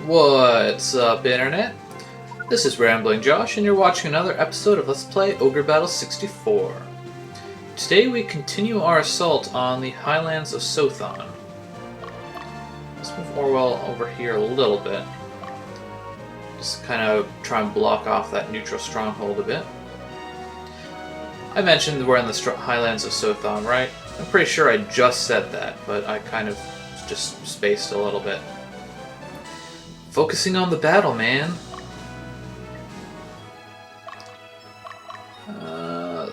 What's up, Internet? This is Rambling Josh, and you're watching another episode of Let's Play Ogre Battle 64. Today we continue our assault on the Highlands of Soathon. Let's move Orwell over here a little bit. Just kind of try and block off that neutral stronghold a bit. I mentioned we're in the Highlands of Soathon, right? I'm pretty sure I just said that, but I kind of just spaced a little bit. Focusing on the battle, man.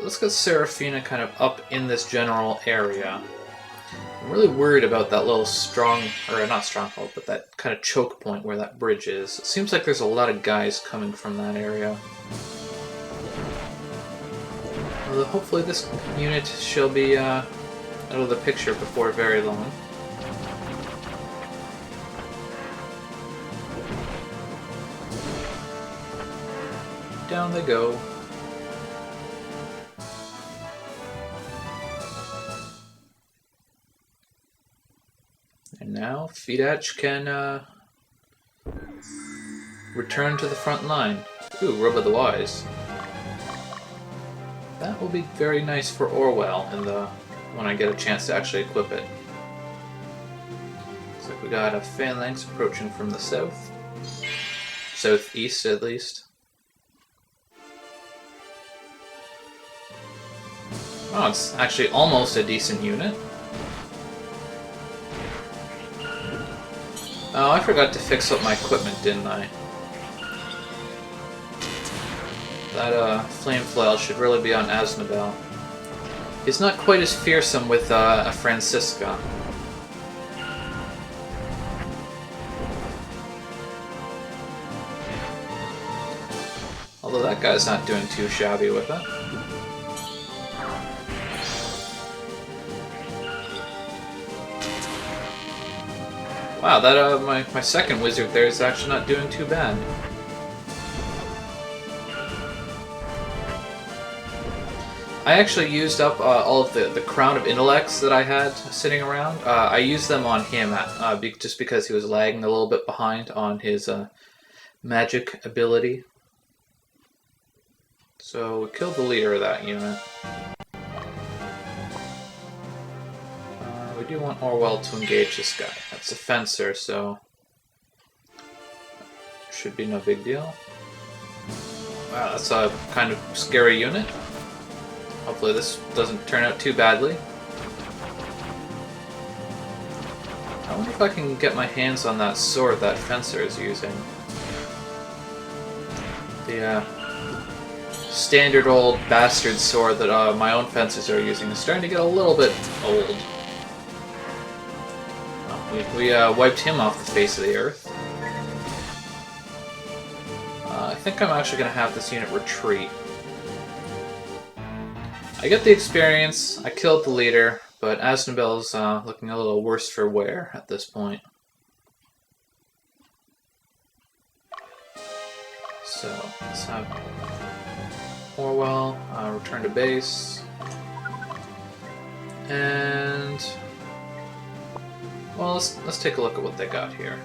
Let's get Seraphina kind of up in this general area. I'm really worried about that little not stronghold, but that kind of choke point where that bridge is. It seems like there's a lot of guys coming from that area. Although hopefully this unit shall be out of the picture before very long. Down they go. And now Fidach can return to the front line. Ooh, Rub of the Wise. That will be very nice for Orwell when I get a chance to actually equip it. Looks like we got a phalanx approaching from the south. Southeast, at least. Oh, it's actually almost a decent unit. Oh, I forgot to fix up my equipment, didn't I? That flame flail should really be on Aznabel. He's not quite as fearsome with a Francisca. Although that guy's not doing too shabby with it. Wow, that my second wizard there is actually not doing too bad. I actually used up all of the Crown of Intellects that I had sitting around. I used them on him just because he was lagging a little bit behind on his magic ability. So we killed the leader of that unit. We do want Orwell to engage this guy. That's a fencer, so should be no big deal. Wow, that's a kind of scary unit. Hopefully this doesn't turn out too badly. I wonder if I can get my hands on that sword that fencer is using. The standard old bastard sword that my own fencers are using is starting to get a little bit old. We wiped him off the face of the earth. I think I'm actually going to have this unit retreat. I get the experience, I killed the leader, but Aznabel's looking a little worse for wear at this point. So, let's have Orwell return to base. And well, let's take a look at what they got here.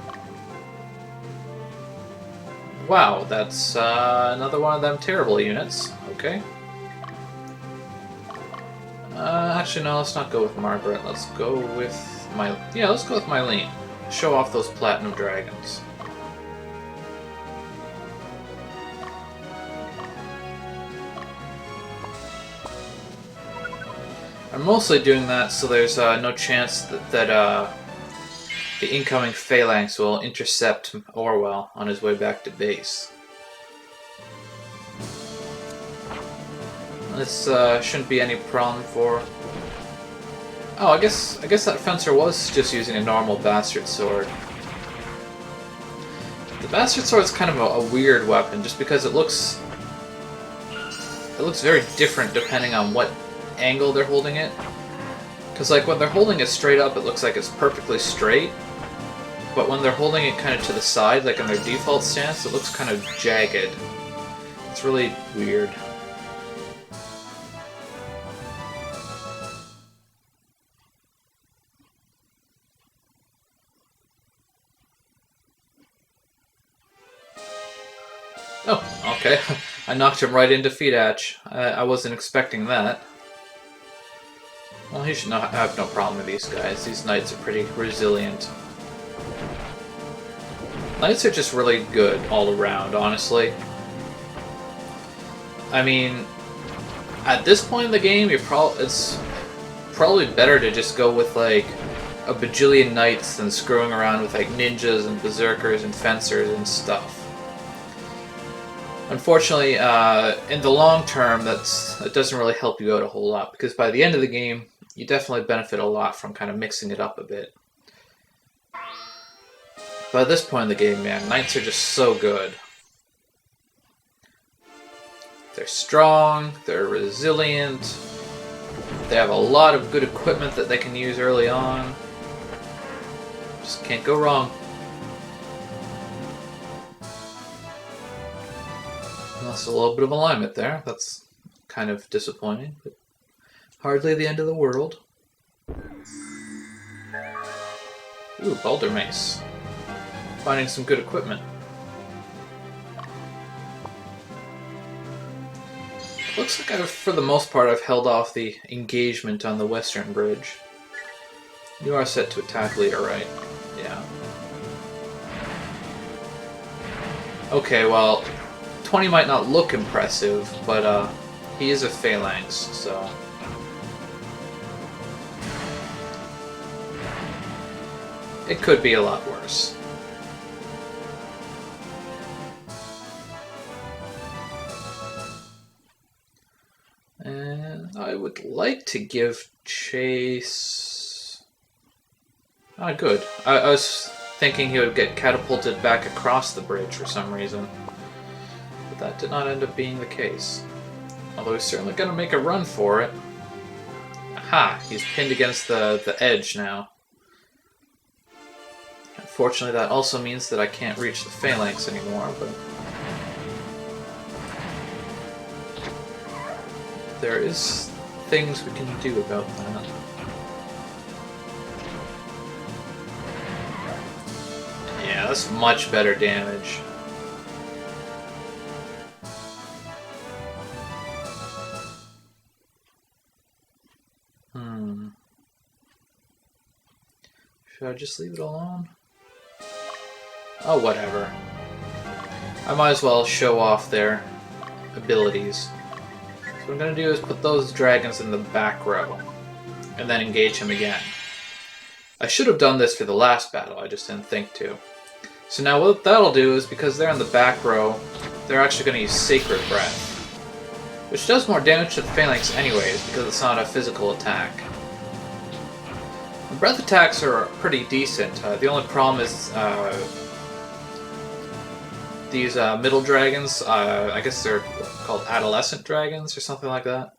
Wow, that's another one of them terrible units. Okay. Actually, no, let's not go with Margaret. Let's go with let's go with Mylene. Show off those platinum dragons. I'm mostly doing that so there's no chance that the incoming phalanx will intercept Orwell on his way back to base. This shouldn't be any problem for... Oh, I guess that fencer was just using a normal bastard sword. The bastard sword is kind of a weird weapon, just because it looks very different depending on what angle they're holding it. Because like when they're holding it straight up, it looks like it's perfectly straight. But when they're holding it kind of to the side, like in their default stance, it looks kind of jagged. It's really weird. okay. I knocked him right into Feedatch. I wasn't expecting that. Well, he should not have no problem with these guys. These knights are pretty resilient. Knights are just really good all around, honestly. I mean, at this point in the game, it's probably better to just go with like a bajillion knights than screwing around with like ninjas and berserkers and fencers and stuff. Unfortunately, in the long term, that doesn't really help you out a whole lot, because by the end of the game, you definitely benefit a lot from kind of mixing it up a bit. But at this point in the game, man, knights are just so good. They're strong, they're resilient, they have a lot of good equipment that they can use early on. Just can't go wrong. Lost a little bit of alignment there. That's kind of disappointing, but hardly the end of the world. Ooh, Boulder Mace. Finding some good equipment. Looks like for the most part, I've held off the engagement on the western bridge. You are set to attack leader, right? Yeah. Okay, well, 20 might not look impressive, but he is a phalanx, so... it could be a lot worse. And I would like to give chase... ah, good. I was thinking he would get catapulted back across the bridge for some reason. But that did not end up being the case. Although he's certainly going to make a run for it. Aha! He's pinned against the edge now. Unfortunately, that also means that I can't reach the phalanx anymore, but... there is things we can do about that. Yeah, that's much better damage. Should I just leave it alone? Oh, whatever. I might as well show off their abilities. So what I'm going to do is put those dragons in the back row, and then engage him again. I should have done this for the last battle, I just didn't think to. So now what that'll do is, because they're in the back row, they're actually going to use Sacred Breath, which does more damage to the phalanx anyways, because it's not a physical attack. The breath attacks are pretty decent. The only problem is these middle dragons, I guess they're called adolescent dragons or something like that.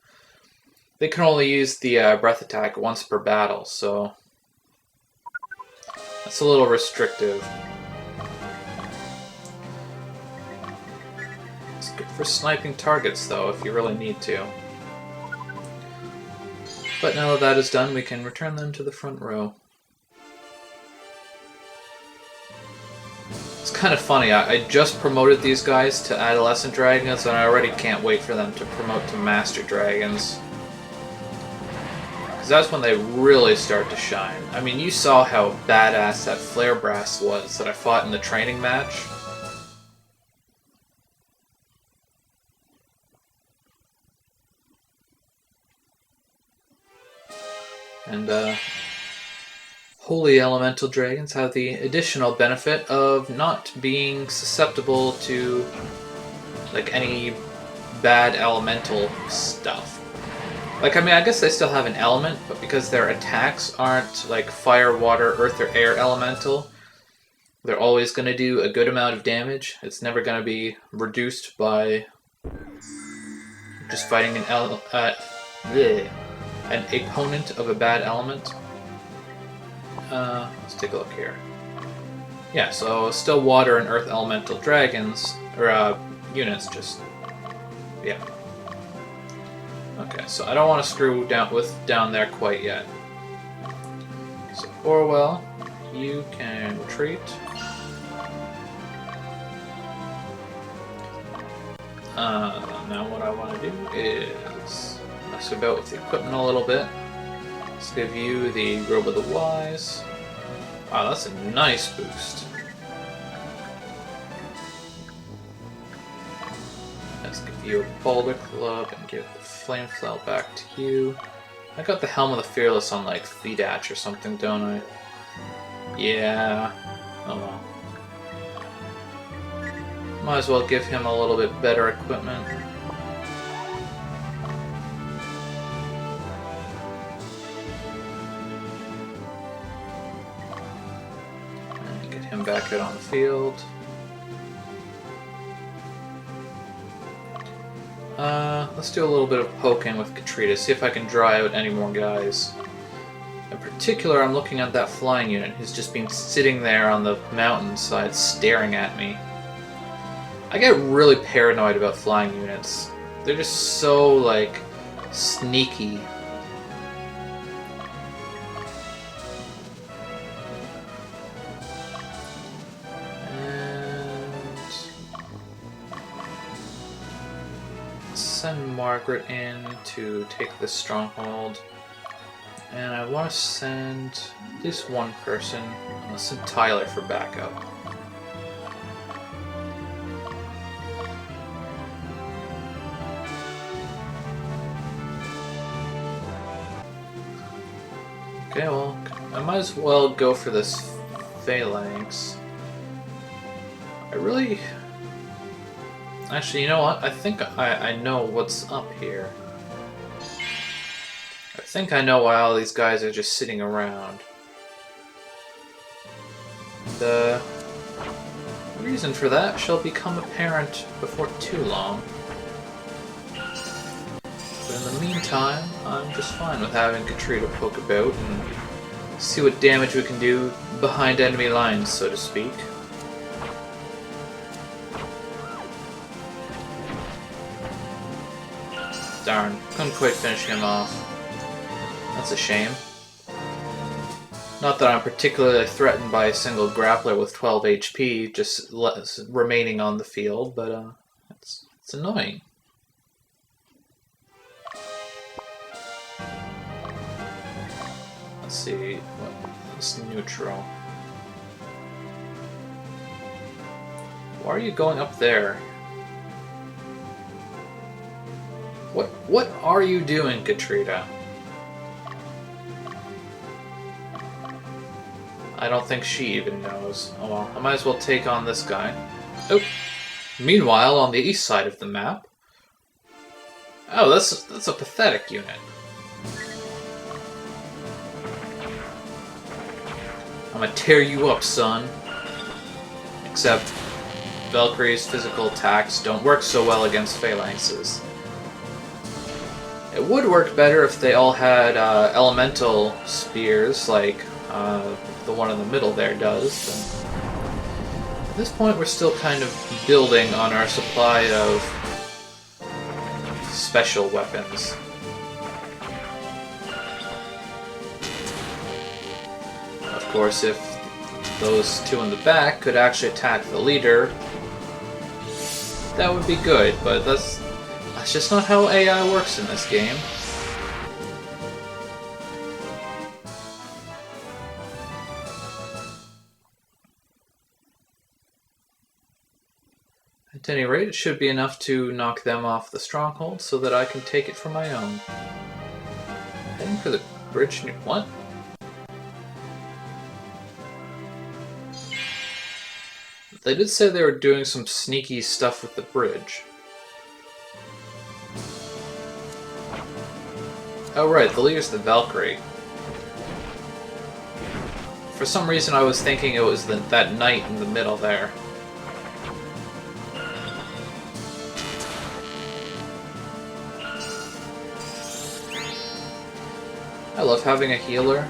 They can only use the breath attack once per battle, so that's a little restrictive. It's good for sniping targets though, if you really need to. But now that that is done, we can return them to the front row. It's kind of funny, I just promoted these guys to Adolescent Dragons, and I already can't wait for them to promote to Master Dragons. Because that's when they really start to shine. I mean, you saw how badass that Flare Brass was that I fought in the training match. And, Holy Elemental Dragons have the additional benefit of not being susceptible to, like, any bad elemental stuff. Like, I mean, I guess they still have an element, but because their attacks aren't, like, fire, water, earth, or air elemental, they're always going to do a good amount of damage. It's never going to be reduced by just fighting an opponent of a bad element. Let's take a look here. Yeah, so still water and earth elemental dragons, or units, just, yeah. Okay, so I don't want to screw down there quite yet. So Orwell, you can retreat. Now what I want to do is mess about with the equipment a little bit. Let's give you the Robe of the Wise. Wow, that's a nice boost. Let's give you a Boulder Club and give the Flame Flail back to you. I got the Helm of the Fearless on like Fedatch or something, don't I? Yeah. Oh well. Might as well give him a little bit better equipment. And get him back out on the field. Let's do a little bit of poking with Katrita, see if I can draw out any more guys. In particular, I'm looking at that flying unit who's just been sitting there on the mountainside staring at me. I get really paranoid about flying units. They're just so, like, sneaky. And send Margaret in to take this stronghold. And I want to send at least one person. I'll send Tyler for backup. Okay, well, I might as well go for this Phalanx. I really... Actually, you know what? I think I know what's up here. I think I know why all these guys are just sitting around. The reason for that shall become apparent before too long. But in the meantime, I'm just fine with having Katrita poke about and see what damage we can do behind enemy lines, so to speak. Darn, couldn't quite finish him off. That's a shame. Not that I'm particularly threatened by a single grappler with 12 HP just remaining on the field, but it's annoying. Let's see, what's neutral? Why are you going up there? What are you doing, Katrita? I don't think she even knows. Oh well, I might as well take on this guy. Oh! Meanwhile, on the east side of the map... Oh, that's a pathetic unit. I'm gonna tear you up, son. Except, Valkyrie's physical attacks don't work so well against phalanxes. It would work better if they all had elemental spears, like the one in the middle there does. But at this point, we're still kind of building on our supply of special weapons. Of course, if those two in the back could actually attack the leader, that would be good, but that's just not how AI works in this game. At any rate, it should be enough to knock them off the stronghold so that I can take it for my own. Heading for the bridge near... What? They did say they were doing some sneaky stuff with the bridge. Oh right, the leader's the Valkyrie. For some reason I was thinking it was that knight in the middle there. I love having a healer.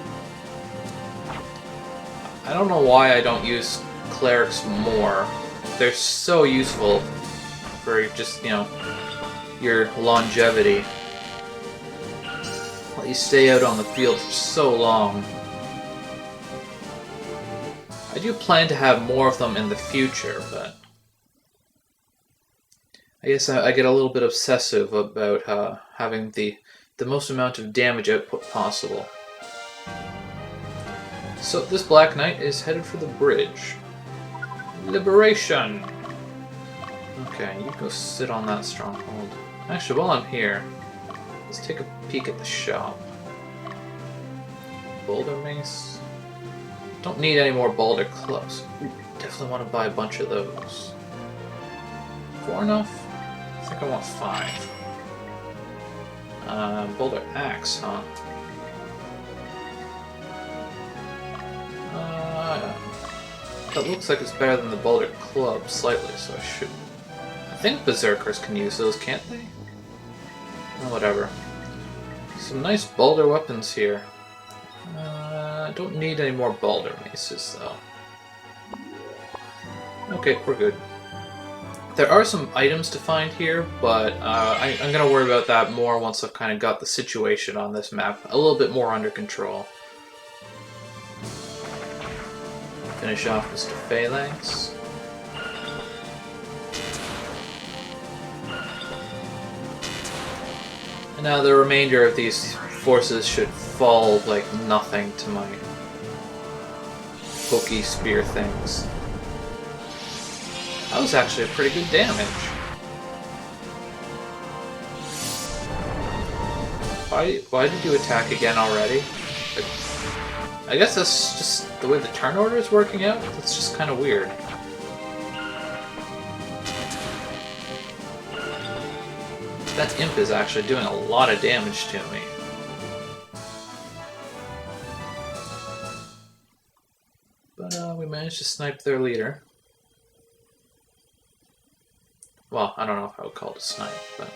I don't know why I don't use clerics more. They're so useful for just, you know, your longevity. Let you stay out on the field for so long. I do plan to have more of them in the future, but I guess I get a little bit obsessive about having the most amount of damage output possible. So this Black Knight is headed for the bridge. Liberation! Okay, you go sit on that stronghold. Actually, while I'm here, let's take a peek at the shop. Boulder mace. Don't need any more boulder clubs. Definitely want to buy a bunch of those. 4 enough? I think I want 5. Boulder axe, huh? That looks like it's better than the boulder club slightly, so I should. I think berserkers can use those, can't they? Oh, whatever. Some nice boulder weapons here. I don't need any more boulder maces, though. Okay, we're good. There are some items to find here, but I'm going to worry about that more once I've kind of got the situation on this map a little bit more under control. Finish off Mr. Phalanx. And now the remainder of these forces should fall like nothing to my pokey spear things. That was actually a pretty good damage. Why did you attack again already? I guess that's just the way the turn order is working out. That's just kind of weird. That imp is actually doing a lot of damage to me. But we managed to snipe their leader. Well, I don't know if I would call it a snipe, but...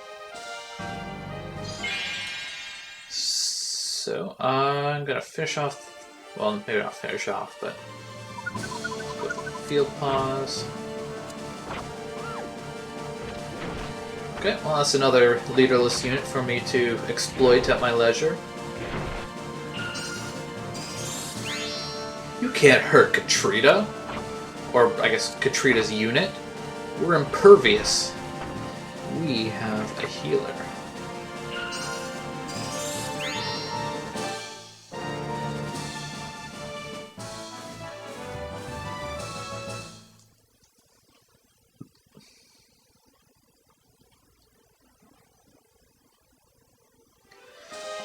So, I'm gonna finish off... Well, maybe not finish off, but... Field pause. Okay, well that's another leaderless unit for me to exploit at my leisure. You can't hurt Katrita! Or, I guess, Katrita's unit. We're impervious. We have a healer.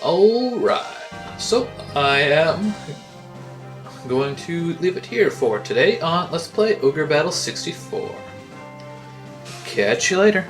Alright, so I am going to leave it here for today on Let's Play Ogre Battle 64. Catch you later.